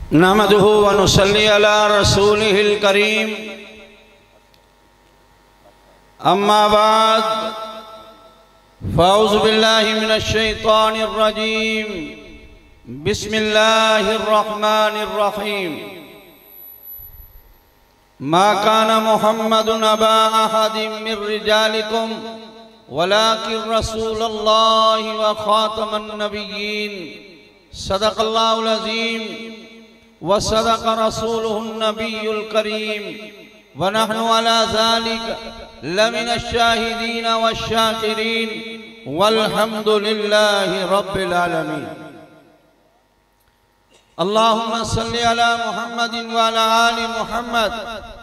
नहमदुहु व नुसल्ली अला रसूलिहिल करीम। अम्मा बाद फ़अऊज़ु बिल्लाहि मिनश शैतानिर रजीम। बिस्मिल्लाहिर रहमानिर रहीम। मा काना मुहम्मदुन अबा अहदिम मिर रिजालिकुम वलाकिन रसूलुल्लाहि व खातमन नबिय्यीन। सदक़ल्लाहुल अज़ीम व सदक़ रसूलुहुन नबियुल करीम व नहनु अला ज़ालिका लमिनश शाहिदीन वश्शाकिरीन वल्हम्दुलिल्लाहि रब्बिल आलमीन। अल्लाहुम्मा सल्लि अला मुहम्मदिन व अला आलि मुहम्मद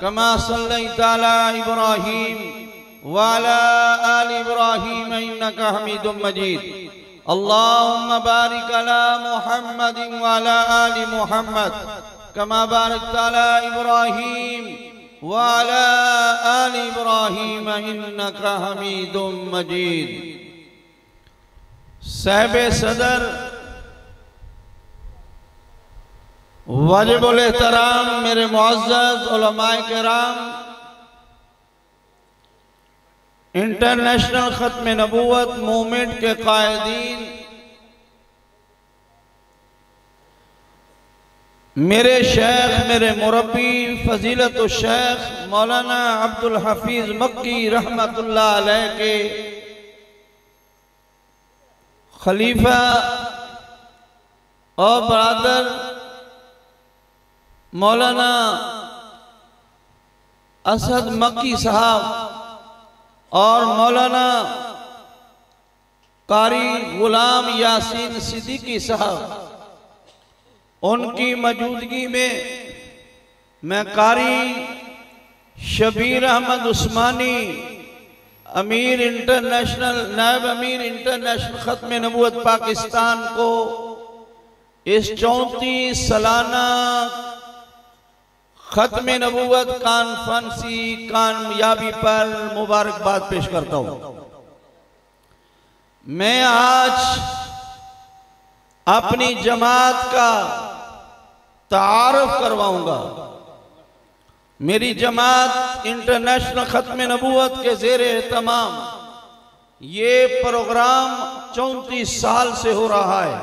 कमा सल्लैता अला इब्राहीम व अला आलि इब्राहीम इन्नका हमीदुम मजीद। अल्लाहुम्मा बारिक अला मुहम्मदिन व अला आलि मुहम्मद कमा बारकता अला इब्राहीम व अला आलि इब्राहीम इन्नका हमीदुम मजीद। साहिब सदर वाजिबुल एहतराम मेरे मुअज़्ज़ज़ उलमाए किराम, इंटरनेशनल ख़त्म नबूवत मूवमेंट के कायदीन, मेरे शेख मेरे मुरब्बी फजीलत शेख मौलाना अब्दुल हफीज मक्की रहमतुल्लाह अलैह के खलीफा और बरादर मौलाना असद मक्की साहब और मौलाना कारी गुलाम यासीन सिद्दीकी साहब, उनकी मौजूदगी में मैं कारी शबीर अहमद उस्मानी अमीर इंटरनेशनल नायब अमीर इंटरनेशनल ख़त्म नबूवत पाकिस्तान को इस 34 सालाना ख़त्म नबूवत कॉन्फ्रेंसी कामयाबी पर मुबारकबाद पेश करता हूँ। मैं आज अपनी जमात का तारुफ करवाऊंगा। मेरी जमात इंटरनेशनल ख़त्म नबूवत के ज़ेरे एहतमाम ये प्रोग्राम 34 साल से हो रहा है।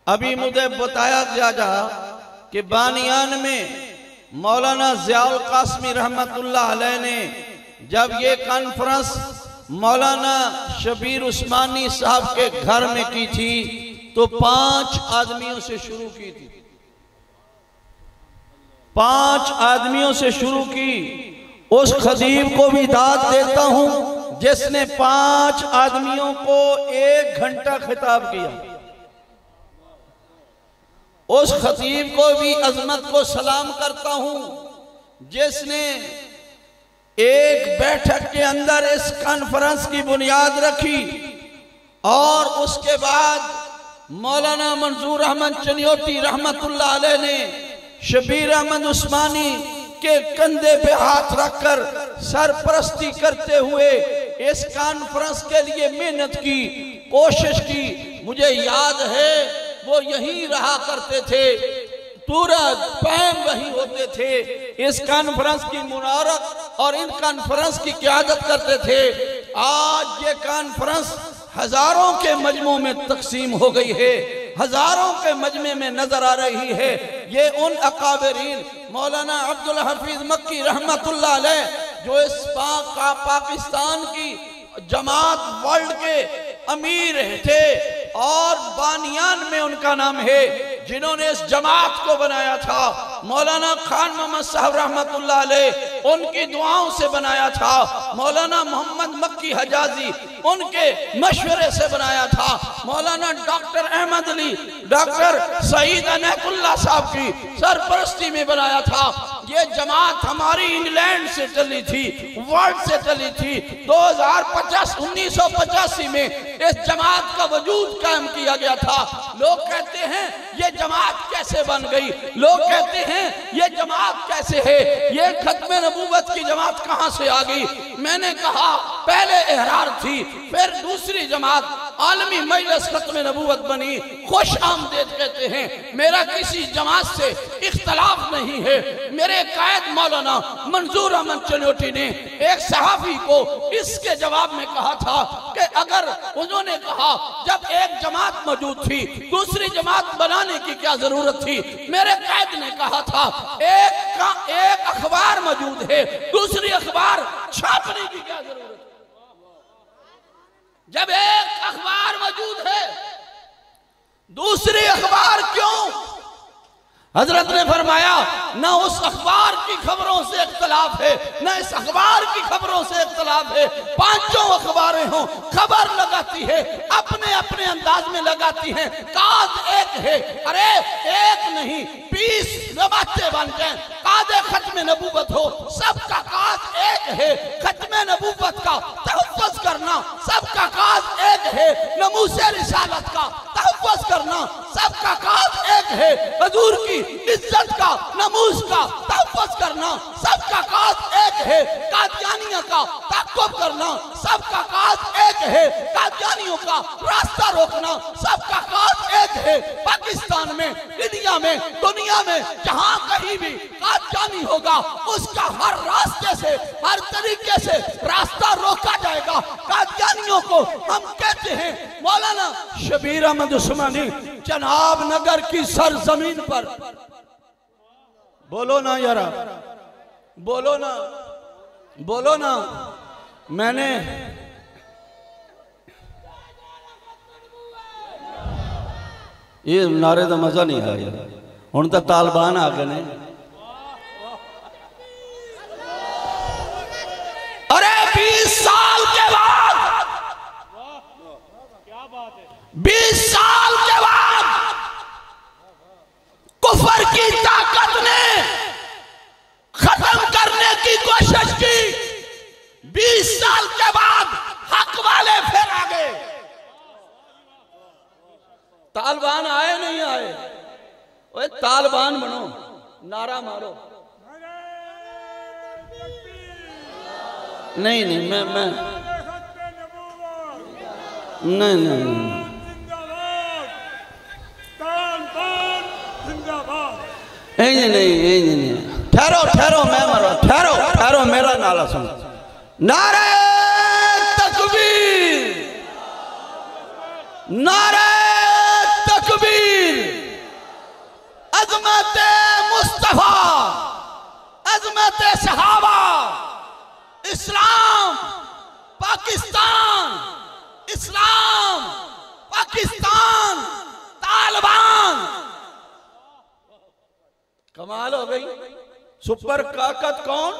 अभी मुझे बताया गया कि बानियान में मौलाना ज़ियाउल क़ासिमी रहमतुल्लाह अलैह ने जब ये कॉन्फ्रेंस मौलाना शबीर उस्मानी साहब के घर में की थी तो 5 आदमियों से शुरू की थी। 5 आदमियों से शुरू की। उस खतीब को भी दाद देता हूं जिसने 5 आदमियों को 1 घंटा खिताब किया। उस खतीब को भी अजमत को सलाम करता हूं जिसने एक बैठक के अंदर इस कॉन्फ्रेंस की बुनियाद रखी और उसके बाद मौलाना मंजूर अहमद चनियोटी रहमतुल्लाह अलैह ने शबीर अहमद उस्मानी के कंधे पे हाथ रखकर सरपरस्ती करते हुए इस कॉन्फ्रेंस के लिए मेहनत की, कोशिश की। मुझे याद है वो यहीं रहा करते थे, पूरा पैम वहीं होते थे, इस कॉन्फ्रेंस की मुनारत और इन कॉन्फ्रेंस की क़यादत करते थे। आज ये कॉन्फ्रेंस हजारों के मजमों में तकसीम हो गई है, हजारों के मजमे में नजर आ रही है। ये उन अकाबरीन मौलाना अब्दुल हफीज मक्की रहमतुल्लाह अलैह जो इस पाकिस्तान की जमात वर्ल्ड के अमीर थे और बानियान में उनका नाम है, जिन्होंने इस जमात को बनाया था। मौलाना खान मोहम्मद साहब रहमतुल्लाह अलैह उनकी दुआओं से बनाया था। मौलाना मोहम्मद मक्की हजाजी उनके मशवरे से बनाया था। मौलाना डॉक्टर अहमद अली, डॉक्टर सईद अनैतुल्लाह साहब की सरपरस्ती में बनाया था। ये जमात हमारी इंग्लैंड से चली थी, वर्ल्ड से चली थी। 1985 में इस जमात का वजूद कायम किया गया था। लोग कहते हैं ये जमात कैसे बन गई, लोग कहते हैं ये जमात कैसे है, ये खत्म नबूवत की जमात कहां से आ गई। मैंने कहा पहले एहरार थी, फिर दूसरी जमात, आलमी मजलिस खत्म नबूवत बनी, खुश आमदेद कहते हैं। मेरा किसी जमात से इख्तलाफ नहीं है। मेरे कायद मौलाना मंजूर अहमद चनोटी ने एक सहाफी को इसके जवाब में कहा था कि अगर उन्होंने कहा जब एक जमात मौजूद थी दूसरी जमात बनाने की क्या जरूरत थी, मेरे कायद ने कहा था एक अखबार मौजूद है दूसरी अखबार छापने की क्या जरूरत है। जब एक अखबार मौजूद है दूसरी अखबार क्यों? हजरत ने फरमाया न उस अखबार की खबरों से इख्तलाफ है न इस अखबार की खबरों से इख्तलाफ है। पांचों अखबारें हों, खबर लगाती है अपने अपने अंदाज में लगाती हैं, काज एक है। अरे एक नहीं 20 जमातें बन जाएं, काज खत्म नबूवत हो, सबका काज एक है। खत्म नबूवत का तहफ़्फ़ुज़ करना सबका काज एक है। नमूसे रिसालत का तहफ़्फ़ुज़ करना सबका काज एक है। हुजूर की इज्जत का नमूस का तहफ़्फ़ुज़ करना सबका काज एक है। कादियानियों का ताक़ुब करना सबका काज एक है। कादियानियों का रास्ता रोकना सबका काज एक है। पाकिस्तान में, इंडिया में, दुनिया में जहां कहीं भी कादियानी होगा उसका हर रास्ते से हर तरीके से रास्ता रोका जाएगा। कादियानियों को हम कहते हैं मौलाना शबीर अहमद उस्मानी जनाब नगर की सरजमीन पर, बोलो ना यारा, बोलो ना, बोलो ना। मैंने ये नारे का मजा नहीं आया, हुण तो तालिबान आ गए ने। अरे 20 साल के बाद, 20 साल के बाद कुफर की ताकत ने खत्म करने की कोशिश की। 20 साल के बाद हक वाले फिर आ गए। तालिबान आए नहीं आए? ओए तालिबान बनो, नारा मारो। नहीं नहीं मैं नहीं नहीं नहीं, ठहरो ठहरो, मैं मरो, ठहरो ठहरो, मेरा नारा सुनो। नारे तकबीर, नारे तकबीर, अज़मत मुस्तफा, अज़मत सहाबा, इस्लाम पाकिस्तान, इस्लाम पाकिस्तान, तालिबान। कमाल हो गई। सुपर ताकत कौन?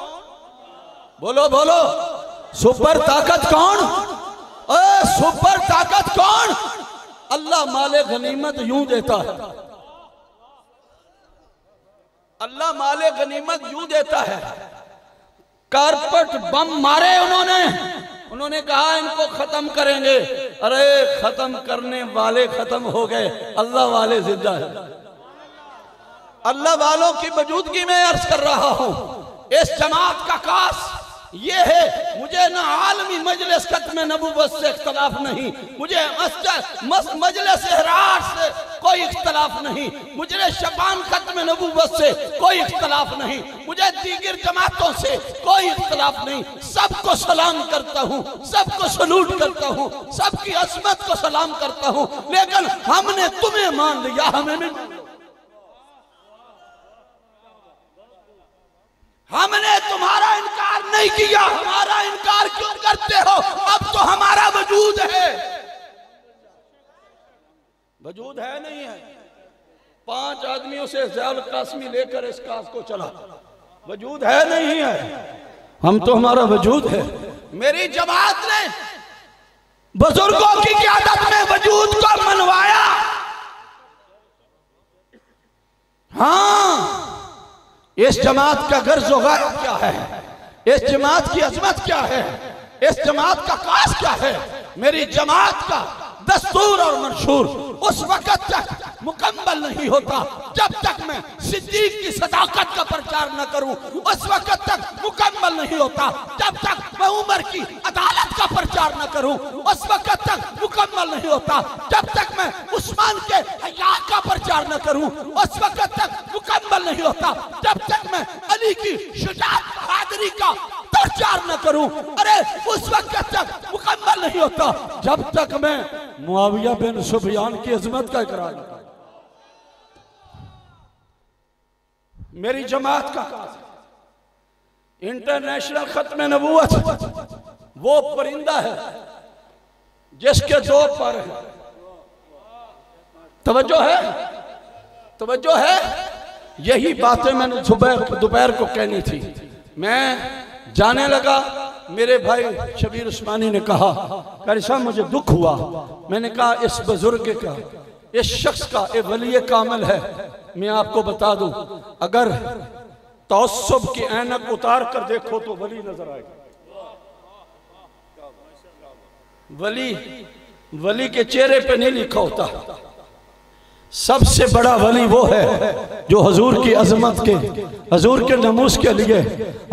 बोलो बोलो, सुपर ताकत कौन? सुपर ताकत कौन? अल्लाह माले गनीमत यूं देता है, अल्लाह माले गनीमत यूं देता है। कारपेट बम मारे उन्होंने कहा इनको खत्म करेंगे। अरे खत्म करने वाले खत्म हो गए, अल्लाह वाले जिंदा है। अल्लाह वालों की मौजूदगी में अर्ज कर रहा हूं, इस जमात का कास ये है, मुझे ना आलमी मजलिस खत्म नबूवत से इख्तलाफ नहीं, मुझे मजलिस इहरार से कोई इख्तलाफ नहीं, मुझे शबान खत्म नबूवत से कोई इख्तलाफ नहीं, मुझे दीगर जमातों से कोई इख्तलाफ नहीं। सबको सलाम करता हूँ, सबको सलूट करता हूँ, सबकी अज़मत को सलाम करता हूँ। लेकिन हमने तुम्हें मान लिया, हमें नहीं। हमने तुम्हारा इनकार नहीं किया, हमारा इनकार क्यों करते हो? अब तो हमारा वजूद है। वजूद है नहीं है? 5 आदमियों से ज़ैल कासमी लेकर इस कास को चला, वजूद है नहीं है? हम तो हमारा वजूद है। मेरी जमात ने बुजुर्गों की क़यादत में वजूद को मनवाया। हाँ, इस जमात का गर्ज़ व गायब क्या है? इस जमात की अजमत क्या है? इस जमात का कास क्या है? मेरी जमात का दस्तूर और मंशूर उस वक्त तक मुकम्मल नहीं होता जब तक मैं सिद्दीक की सदाकत का प्रचार न करूं, उस वक्त तक मुकम्मल नहीं होता जब तक मैं उमर की अदालत का प्रचार न करूं, उस वक्त तक मुकम्मल नहीं होता जब तक मैं उस्मान के हया का प्रचार न करूं, उस वक्त तक मुकम्मल नहीं होता जब तक मैं अली की शुजाअत बहादुरी का प्रचार न करूं, अरे उस वक्त तक मुकम्मल नहीं होता जब तक मैं मुआविया बिन सुफियान की अजमत का इकरार न करूं। मेरी जमात का इंटरनेशनल खत्म नबूवत वो परिंदा है जिसके दो पर हैं। तवज्जो है, तवज्जो है। यही बातें मैंने दोपहर को कहनी थी। मैं जाने लगा, मेरे भाई शबीर उस्मानी ने कहा कारी साहब मुझे दुख हुआ। मैंने कहा इस बुजुर्ग का, इस शख्स का एक वली कामिल है। मैं आपको बता दूं, अगर तौस्सुब की ऐनक उतार कर देखो तो वली नजर आएगा। वली के चेहरे पे नहीं लिखा होता। सबसे बड़ा वली वो है जो हजूर की अजमत के, हजूर के नमूस के लिए,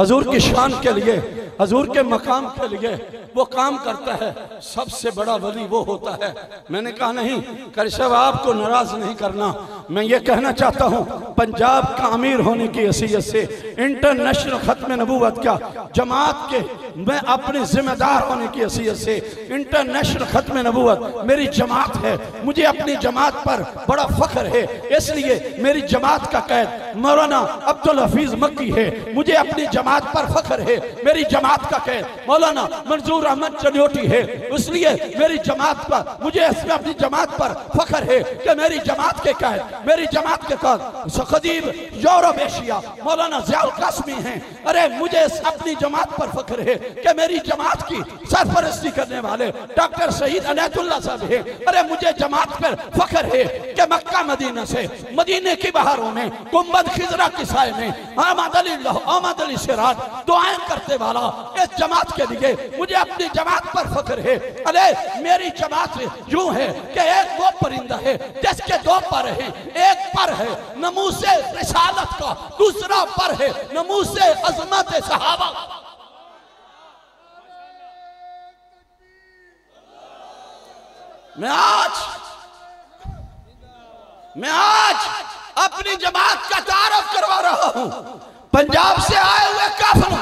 हजूर की शान के लिए, हजूर के मकाम के लिए वो काम करता है। सबसे बड़ा वली वो होता है। मैंने कहा नहीं कारी साहब आपको नाराज नहीं करना, मैं ये कहना चाहता हूँ पंजाब का अमीर होने की हैसियत से, इंटरनेशनल खत्म नबूवत का जमात के मैं अपने जिम्मेदार होने की हैसियत से, इंटरनेशनल खत्म नबूवत मेरी जमात है, मुझे अपनी जमात पर बड़ा फख्र है। इसलिए मेरी जमात का कैद मौलाना अब्दुल हफीज मक्की है, मुझे अपनी जमात पर फख्र है। मेरी जमात का कैद मौलाना मंजूर अहमद चन्योटी है, इसलिए मेरी जमात पर, मुझे इसमें अपनी जमात पर फख्र है कि मेरी जमात के कैद, मेरी जमात के कैद खतीब यूरोप एशिया मौलाना ज़ियाउल कासमी हैं। अरे मुझे अपनी जमात पर फख्र है कि मेरी जमात की सरपरस्ती करने वाले डॉक्टर शहीद अनैतुल्लाह साहब है। अरे मुझे जमात पर फख्र है कि मक्का मदीना से, मदीने की बहारों में, गुंबद खिजरा की साए में आमद अली सिराज दुआएं करते वाला इस जमात के लिए मुझे अपनी जमात पर फख्र है। अरे मेरी जमात यूं है कि एक वो परिंदा है जिसके दो पर है, एक पर है नमूसे रिसालत का, दूसरा पर है नमूसे अजमत सहाबा। मैं आज अपनी जमात का तारफ करवा रहा हूं। पंजाब से आए हुए काफिर,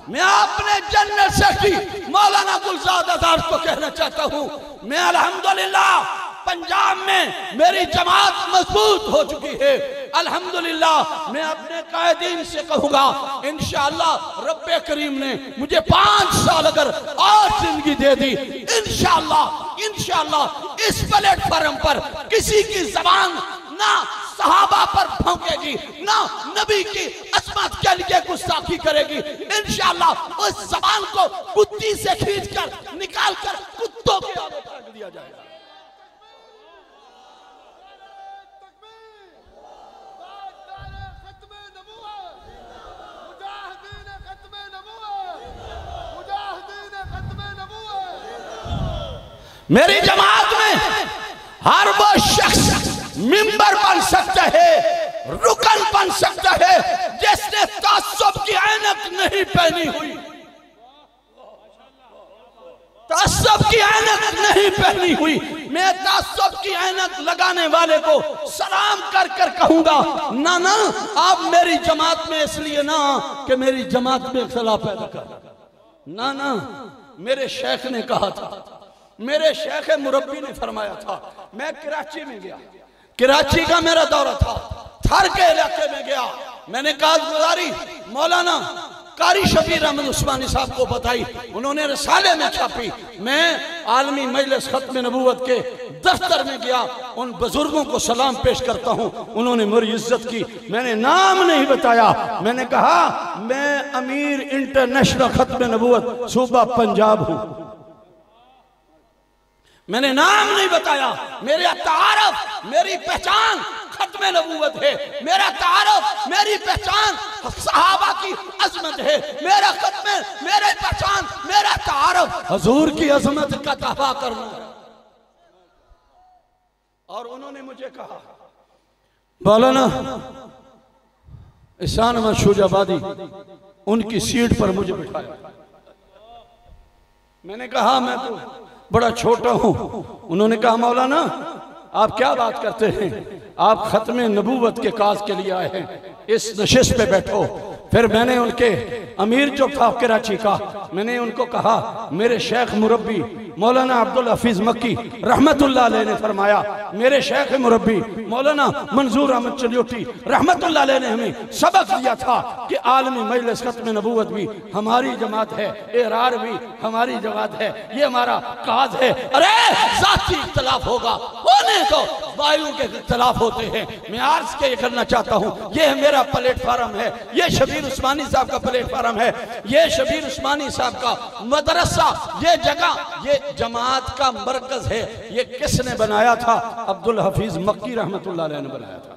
मैं अपने जनरल सेक्रेटरी मौलाना गुलजार आजाद को कहना चाहता हूं, मैं अल्हम्दुलिल्लाह पंजाब में मेरी जमात मजबूत हो चुकी है। अल्हम्दुलिल्लाह मैं अपने कायदीन से कहूंगा इंशाअल्लाह रब्बे करीम ने मुझे 5 साल अगर और जिंदगी दे दी, इंशाअल्लाह इस प्लेटफॉर्म पर किसी की जबान ना सहाबा पर भौंकेगी, ना नबी की अजमत के लिए गुस्ताखी करेगी। इंशाअल्लाह उस जबान को कुत्ती से खींचकर निकालकर कुत्तों के आगे फेंक दिया जाएगा। मेरी जमात में हर वो शख्स मिंबर बन सकता है, रुकन बन सकता है जिसने तासुब की ऐनक नहीं पहनी हुई, तासुब की ऐनक नहीं पहनी हुई। मैं तासुब की ऐनक लगाने वाले को सलाम कर कर कहूंगा ना आप मेरी जमात में इसलिए ना कि मेरी जमात में इख्तिलाफ पैदा कर, ना मेरे शेख ने कहा था, मेरे शेख मुरब्बी ने फरमाया था। मैं कराची में गया, कराची का मेरा दौरा था, थर के इलाके में गया। मैंने कागुजारी मौलाना कारी शबीर अहमद उस्मानी साहब को बताई, उन्होंने रसाले में छापी। मैं आलमी मजलिस खत्म नबूवत के दफ्तर में गया, उन बुजुर्गों को सलाम पेश करता हूं, उन्होंने मेरी इज्जत की। मैंने नाम नहीं बताया, मैंने कहा मैं अमीर इंटरनेशनल खत्म नबूवत सूबा पंजाब हूं। मैंने नाम नहीं बताया, मेरा तारफ, मेरी पहचान खत्म नबूवत है, मेरा तारफ, मेरी पहचान सहाबा की अजमत है, मेरा खत्म, मेरी पहचान, मेरा तारफ हजूर की अजमत का दावा करना। और उन्होंने मुझे कहा मौलाना एहसान अहमद शोजाबादी उनकी सीट पर मुझे बिठाया। मैंने कहा मैं तो बड़ा छोटा हूं। उन्होंने कहा मौलाना आप क्या बात करते हैं, आप खत्मे नबूवत के काज के लिए आए हैं, इस नशिस्त पे बैठो। फिर मैंने उनके अमीर जो था कराची का, मैंने उनको कहा मेरे शेख मुरब्बी मौलाना अब्दुल हफीज मक्की रहमतुल्लाह अलैह ने फरमाया, मेरे शेख मुरब्बी मौलाना मंजूर अहमद चलियोटी रहमतुल्लाह अलैह ने हमें सबक दिया था कि आलमी मजलिस खत्म नबूवत भी हमारी जमात है, एरार भी हमारी जमात है, ये हमारा काज है। अरे जाती इख्तलाफ होगा, होने तो वायु के इख्तलाफ होते हैं। मैं अर्ज के करना चाहता हूँ, ये मेरा प्लेटफार्म है, ये शबीर उस्मानी साहब का प्लेटफार्म है, ये शबीर उस्मानी साहब का मदरसा, ये जगह, ये जमात का मरकज है। ये किसने बनाया था? अब्दुल हफीज मक्की रहमतुल्लाह अलैह ने बनाया था।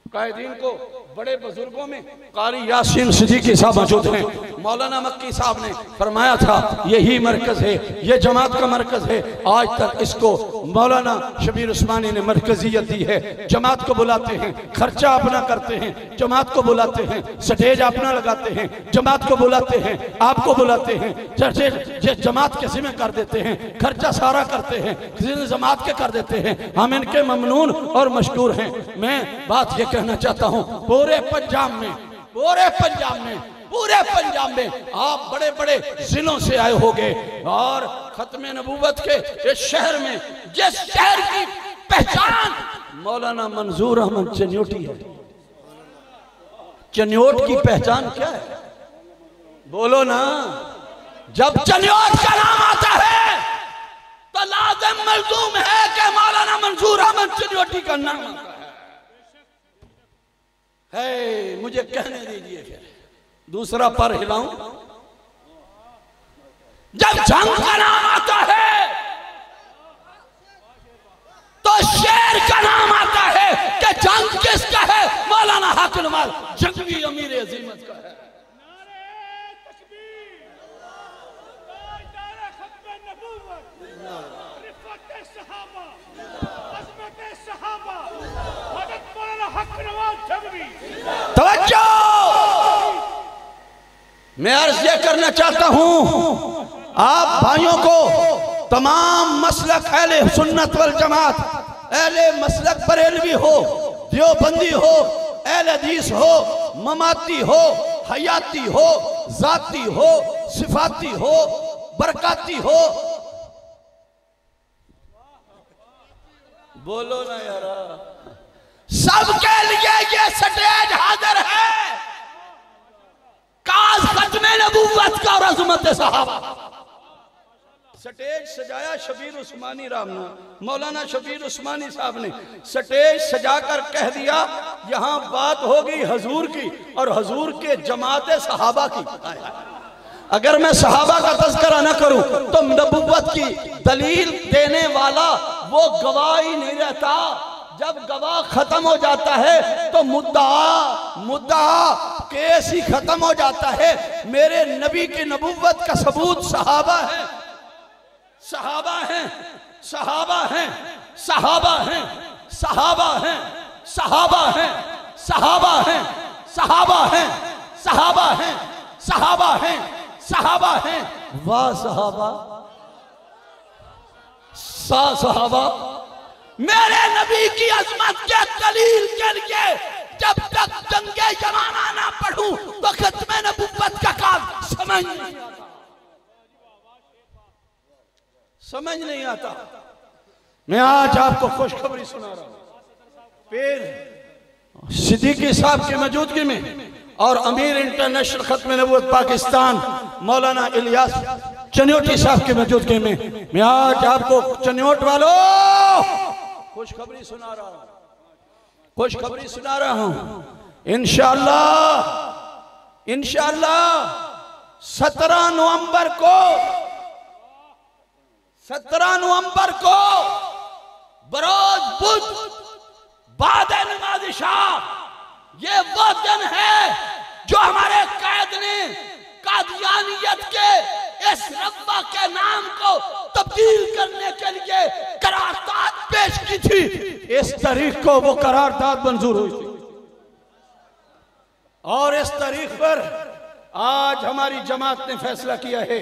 कायदीन को बड़े बुजुर्गों में कारी यासीन सिद्दीकी साहब मौजूद हैं। मौलाना मक्की साहब ने फरमाया था यही मरकज है, ये जमात का मरकज है। आज तक इसको मौलाना शबीर उस्मानी ने मरकजियत दी है। जमात को बुलाते हैं, खर्चा अपना करते हैं, जमात को बुलाते हैं, स्टेज अपना लगाते हैं, जमात को बुलाते हैं, आपको बुलाते हैं, चर्चे जमात के जिम्मे कर देते हैं, खर्चा सारा करते हैं, जमात के कर देते हैं। हम इनके ममनून और मशकूर हैं। मैं बात ये कहना चाहता हूँ, पूरे पंजाब में आप बड़े बड़े जिलों से आए होंगे और खत्मे नबूवत के इस शहर में, जिस शहर की पहचान मौलाना मंजूर अहमद चनियोटी है। चनियोट की पहचान क्या है? बोलो ना। जब चनियोट का नाम आता है तो लाज़िम मलज़ूम है कि मौलाना मंजूर अहमद चनियोटी का नाम आता है। मुझे कहने दीजिए, फिर दूसरा पर हिलाऊं। जब जंग का नाम आता है तो शेर का नाम आता है कि जंग किसका है? मौलाना हाकिम उमर जंगी अमीर अजीमत का है। तवज्जो, मैं अर्ज ये करना चाहता हूं आप भाइयों को, तमाम मसलक अहले सुन्नत वल जमात, अहले मसलक बरेलवी हो, देवबंदी हो, अहले हदीस हो, ममाती हो, हयाती हो, जाती हो, सिफाती हो, बरकाती हो, बोलो ना यारा, सबके लिए ये स्टेज हाजिर है। काज खत्मे नबूवत का और अज़मत सहाबा। स्टेज सजाया शबीर उस्मानी राम ने, मौलाना शबीर उस्मानी साहब ने स्टेज सजाकर कह दिया यहां बात होगी हुजूर की और हुजूर के जमात सहाबा की। अगर मैं सहाबा का तज़किरा न करूं तो नबूवत की दलील देने वाला वो गवाह ही नहीं रहता। जब गवाह खत्म हो जाता है तो मुद्दा केस ही खत्म हो जाता है। मेरे नबी की नबूवत का सबूत सहाबा है, सहाबा हैं, सहाबा हैं, सहाबा हैं, सहाबा हैं, सहाबा हैं, सहाबा हैं, सहाबा हैं, सहाबा हैं, सहाबा हैं, सहाबा हैं। वाह सहाबा, सा सहाबा। मेरे नबी की अजमत के दलील के लिए जब तक जंगे जमाना ना पढ़ूं तो खत्मे नबूवत का काज समझ नहीं आता। मैं आज आपको खुशखबरी सुना रहा हूं। फिर सिद्दीकी साहब की मौजूदगी में और अमीर इंटरनेशनल खत्मे नबूवत पाकिस्तान मौलाना इलियास चनियोटी साहब की मौजूदगी में मैं आज आपको चनियोट वालों खुशखबरी सुना रहा हूं, खुशखबरी सुना रहा हूं। इंशाअल्लाह 17 नवंबर को बरोज बुध बाद नमाज शाह, ये वो दिन है जो हमारे कायद ने कादियानियत के इस रब्बा के नाम को तब्दील करने के लिए करारदाद पेश की थी। इस तारीख को वो करारदाद मंजूर हुई थी और इस तारीख पर आज हमारी जमात ने फैसला किया है।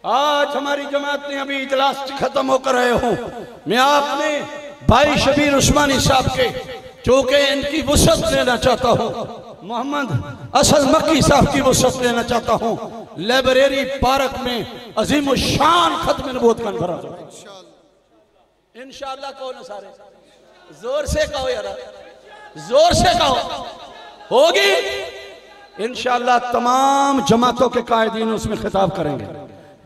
आज हमारी जमात ने अभी इजलास खत्म होकर आए हूं, मैं आपने भाई शबीर उस्मानी साहब के चूंकि इनकी वुसअत लेना चाहता हूं, मोहम्मद असल मक्की साहब की वुसअत लेना चाहता हूं। लाइब्रेरी पार्क में अजीम शान खत्म नबूवत कॉन्फ्रेंस इंशाअल्लाह। कहो ना सारे, जोर से कहो यार, जोर से कहो, होगी इंशाअल्लाह। तमाम जमातों के कायदीन उसमें खिताब करेंगे।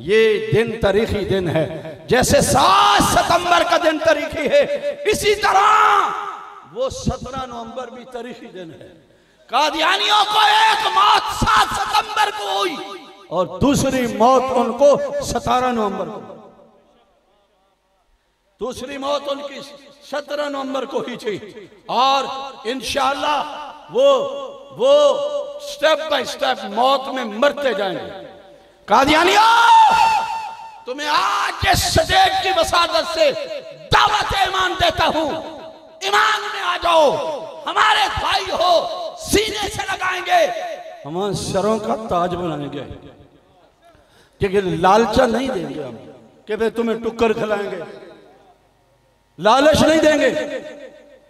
ये दिन तारीखी दिन है, जैसे 7 सितंबर का दिन तारीखी है, इसी तरह वो 17 नवंबर भी तारीखी दिन है। कादियानियों को एक मौत 7 सितंबर को हुई और दूसरी मौत उनको 17 नवंबर को, दूसरी मौत उनकी 17 नवंबर को ही थी। और इंशाअल्लाह वो स्टेप बाय स्टेप मौत में मरते जाएंगे। कादियानियों, तुम्हें आज इस स्टेज की वसादत से दावत ईमान देता हूं, ईमान में आ जाओ, हमारे भाई हो, सीने से लगाएंगे, हमारे सरों का ताज बनाएंगे। क्योंकि लालचा नहीं देंगे हम कि भाई तुम्हें टुक्कर खिलाएंगे, लालच नहीं देंगे।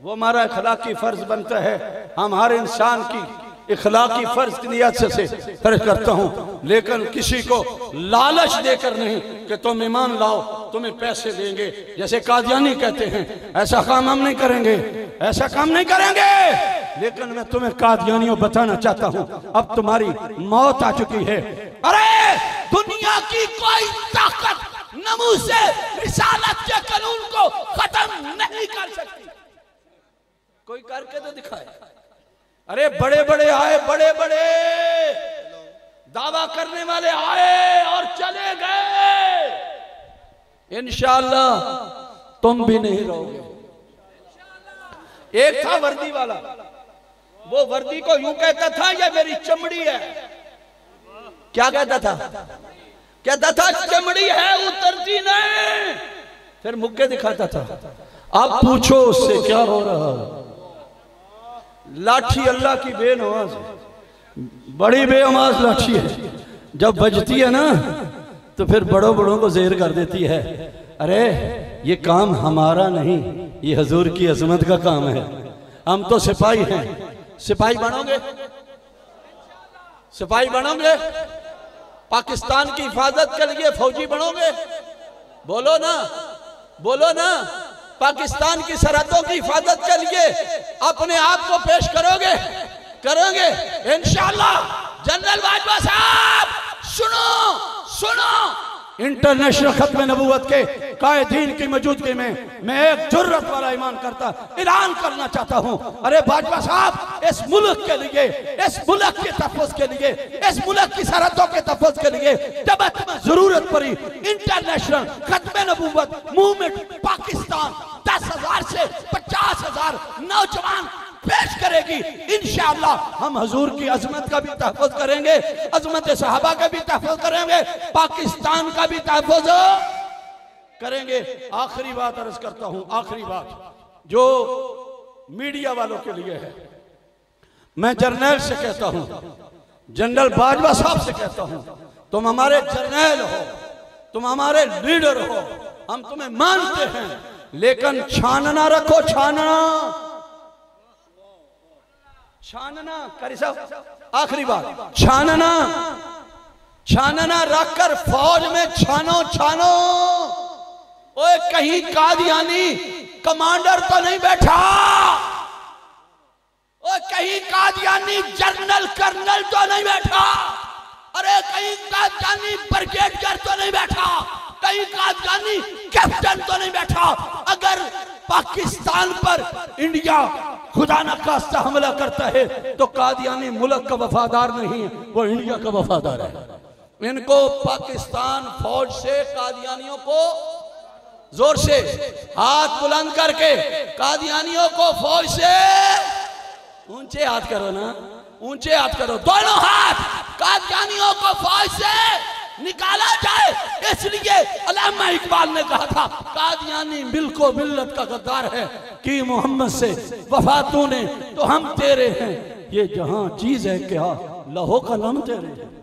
वो हमारा अखलाकी फर्ज बनता है, हम हर इंसान की इखलाकी फर्ज की नियत से तरह करता हूं, लेकिन किसी को लालच देकर नहीं कि तुम ईमान लाओ, तुम्हें पैसे देंगे। जैसे कादियानी कहते हैं, ऐसा काम हम नहीं करेंगे, ऐसा काम नहीं करेंगे। लेकिन मैं तुम्हें कादियानियों बताना चाहता हूं, अब तुम्हारी मौत आ चुकी है। अरे दुनिया की कोई ताकत नमू से रिसालत के कानून को खत्म नहीं कर सकती। कोई करके तो दिखाए। अरे बड़े बड़े आए, बड़े बड़े दावा करने वाले आए और चले गए, इंशाअल्लाह तुम भी नहीं रहोगे। एक था वर्दी वाला, वो वर्दी को यूं कहता था, ये मेरी चमड़ी है। क्या कहता था? कहता था चमड़ी है, उतरती नहीं। फिर मुक्के दिखाता था। अब पूछो उससे क्या हो रहा है। लाठी अल्लाह की बेनमाज है, बड़ी बेनमाज लाठी है। जब बजती है ना तो फिर बड़ों बड़ों को ज़ेर कर देती है। अरे ये काम हमारा नहीं, ये हजूर की अजमत का काम है। हम तो सिपाही हैं। सिपाही बनोगे? सिपाही बनोगे? पाकिस्तान की हिफाजत के लिए फौजी बनोगे? बोलो ना, बोलो ना। पाकिस्तान की सरहदों की हिफाजत के लिए अपने आप को पेश करोगे? करोगे इंशाअल्लाह। जनरल बाजवा साहब सुनो, सुनो, इंटरनेशनल खत्म नबूवत के कायदीन की मौजूदगी में मैं एक जुर्रत वाला ईमान करता ऐलान करना चाहता हूं। अरे बाजवा साहब, इस मुल्क के लिए, इस मुल्क के तहफ़्फ़ुज़ के लिए, इस मुल्क की सरहदों के तहफ़्फ़ुज़ के लिए जब तुम्हें जरूरत पड़ी, इंटरनेशनल खत्म नबूवत मूवमेंट पाकिस्तान 10,000 से 50,000 नौजवान पेश करेगी। इंशाअल्लाह हम हजूर की अजमत का भी तहफ़्फ़ुज़ करेंगे, अजमत सहाबा का भी तहफ़्फ़ुज़ करेंगे, पाकिस्तान का भी तहफ़्फ़ुज़ करेंगे। आखिरी बात अर्ज करता हूं, आखिरी बात जो मीडिया वालों के लिए है। मैं जर्नैल से कहता हूं, जनरल बाजवा साहब से कहता हूं, तुम हमारे जर्नैल हो, तुम हमारे लीडर हो, हम तुम्हें मानते हैं, लेकिन छानना रखो, छानना, छानना। करी साहब आखिरी बात, छानना, छानना रखकर फौज में छानो, छानो। ओए कहीं कादियानी कमांडर तो नहीं बैठा? ओए कहीं कादियानी जनरल कर्नल तो नहीं बैठा? अरे कहीं कादियानी ब्रिगेडियर तो नहीं बैठा? कहीं कादियानी कैप्टन तो नहीं बैठा? अगर पाकिस्तान पर इंडिया खुदा न खास्ता हमला करता है तो कादियानी मुल्क का वफादार नहीं है, वो इंडिया का वफादार है। इनको पाकिस्तान फौज से कादियानियों को जोर से हाथ बुलंद करके कादियानियों को फौज से ऊंचे हाथ करो ना, ऊंचे हाथ करो, दोनों हाथ कादियानियों को फौज से निकाला जाए। इसलिए अल्लामा इकबाल ने कहा था कादियानी मिल्को मिल्लत का गद्दार है, कि मोहम्मद से वफा तूने तो हम तेरे हैं, ये जहां चीज है क्या लहो कलम तेरे हैं।